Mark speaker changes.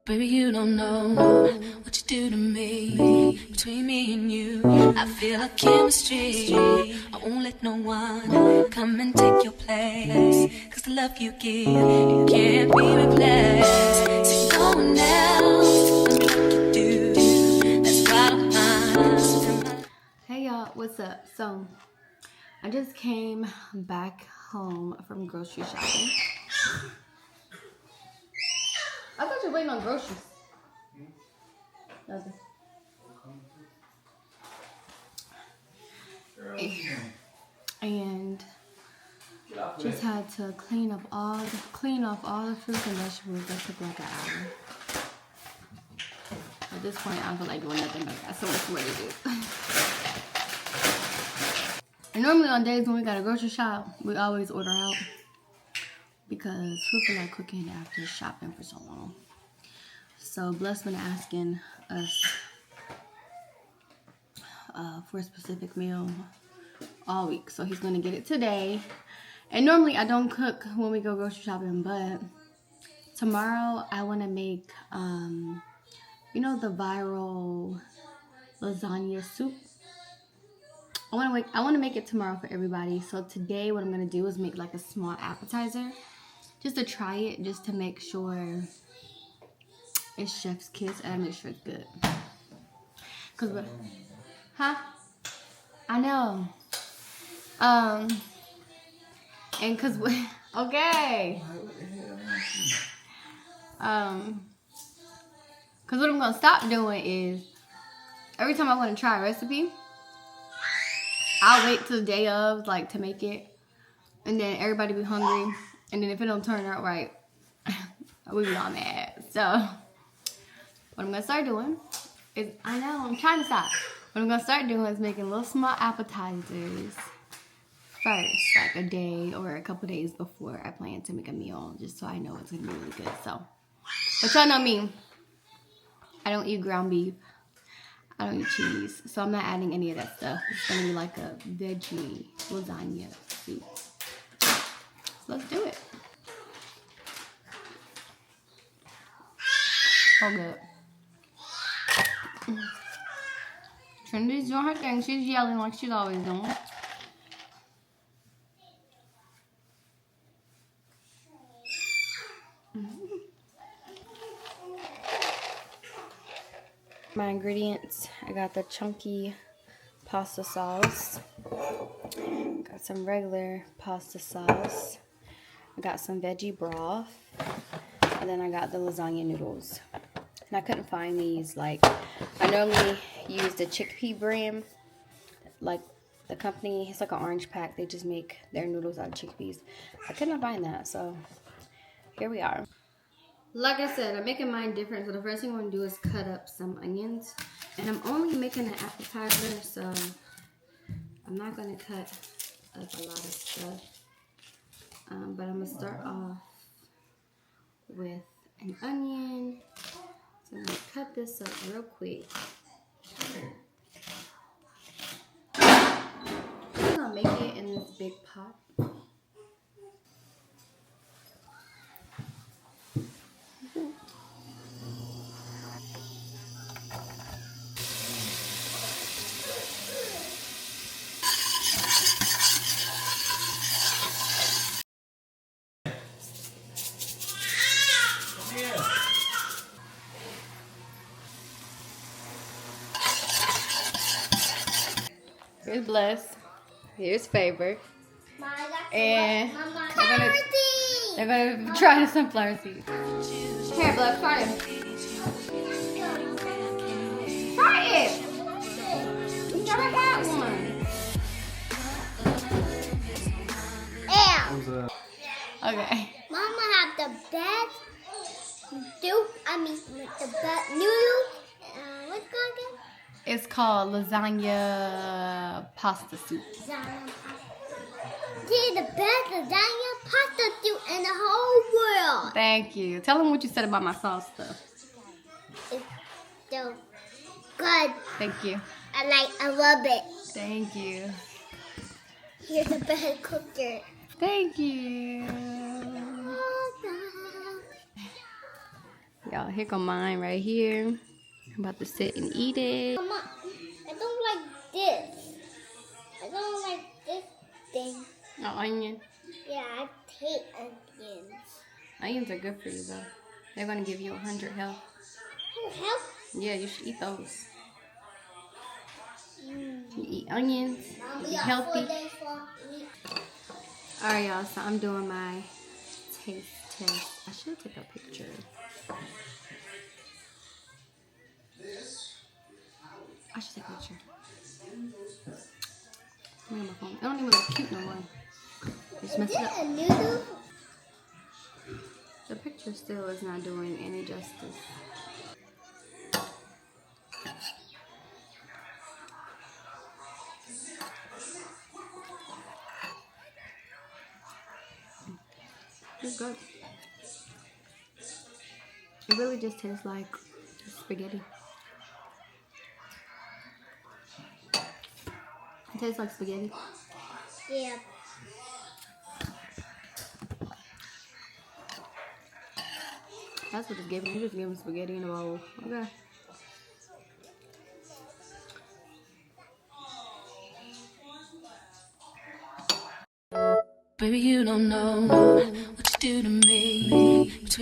Speaker 1: Baby, you don't know what you do to me. Between me and you, I feel a chemistry. I won't let no one come and take your place. Cause the love you give, it can't be replaced. See, no one else does me like you do. That's why I'm mine.
Speaker 2: Hey y'all, what's up? So, I just came back home from grocery shopping. I thought you were waiting on groceries. Nothing. And just had to clean off all the fruits and vegetables. That took like an hour. At this point, I don't feel like doing nothing but got so much more to do. And normally on days when we got a grocery shop, we always order out because who feel like cooking after shopping for so long? So Bless been asking us for a specific meal all week, so he's gonna get it today. And normally I don't cook when we go grocery shopping, but tomorrow I want to make you know, the viral lasagna soup. I want to make it tomorrow for everybody. So today what I'm gonna do is make like a small appetizer, just to try it, just to make sure it's chef's kiss and make sure it's good. I know. And cause okay. Cause what I'm gonna stop doing is every time I want to try a recipe, I'll wait till the day of, like, to make it, and then everybody be hungry, and then if it don't turn out right, we be all mad. So what I'm gonna start doing is, I know I'm trying to stop. What I'm gonna start doing is making little small appetizers first, like a day or a couple days before I plan to make a meal, just so I know it's gonna be really good. So, but y'all know me, I don't eat ground beef, I don't eat cheese, so I'm not adding any of that stuff. It's gonna be like a veggie lasagna soup. So let's do it. So good. Trinity's doing her thing. She's yelling like she's always doing. My ingredients, I got the chunky pasta sauce, got some regular pasta sauce, I got some veggie broth, and then I got the lasagna noodles. And I couldn't find these. Like, I normally use the chickpea brand, like the company, it's like an orange pack, they just make their noodles out of chickpeas. I couldn't find that, so here we are. Like I said, I'm making mine different, so the first thing I'm going to do is cut up some onions. And I'm only making an appetizer, so I'm not going to cut up a lot of stuff. But I'm going to start off with an onion. So I'm going to cut this up real quick. I'm going to make it in this big pot. Here's Bless. Here's Favor. And they're gonna try the sunflower seeds. Here, Bless, try it. Try it! You never had one. Okay.
Speaker 3: Mama have the best soup. The best noodles. What's it called again?
Speaker 2: It's called lasagna pasta soup.
Speaker 3: Lasagna pasta. See, the best lasagna pasta soup in the whole world.
Speaker 2: Thank you. Tell them what you said about my sauce stuff.
Speaker 3: It's so good.
Speaker 2: Thank you.
Speaker 3: I love it.
Speaker 2: Thank you.
Speaker 3: You're the best cooker.
Speaker 2: Thank you. Y'all, here go mine right here. I'm about to sit and eat it.
Speaker 3: Mama, I don't like this. I don't like this thing.
Speaker 2: No onion.
Speaker 3: Yeah, I hate onions.
Speaker 2: Onions are good for you though. They're gonna give you 100 health.
Speaker 3: Help?
Speaker 2: Yeah, you should eat those. You eat onions. You be healthy.
Speaker 3: 4 days for me.
Speaker 2: Alright, y'all. So I'm doing my taste test. I should take a picture. I should take a picture. Let me get my phone. It don't even look cute no more. Just messed
Speaker 3: Is
Speaker 2: it
Speaker 3: it
Speaker 2: up.
Speaker 3: a noodle?
Speaker 2: The picture still is not doing any justice. It's good. It really just tastes like spaghetti. It tastes like spaghetti.
Speaker 3: Yeah.
Speaker 2: That's what it's giving. You just giving spaghetti in a bowl. Okay.
Speaker 1: Baby, you don't know what you do to me. Between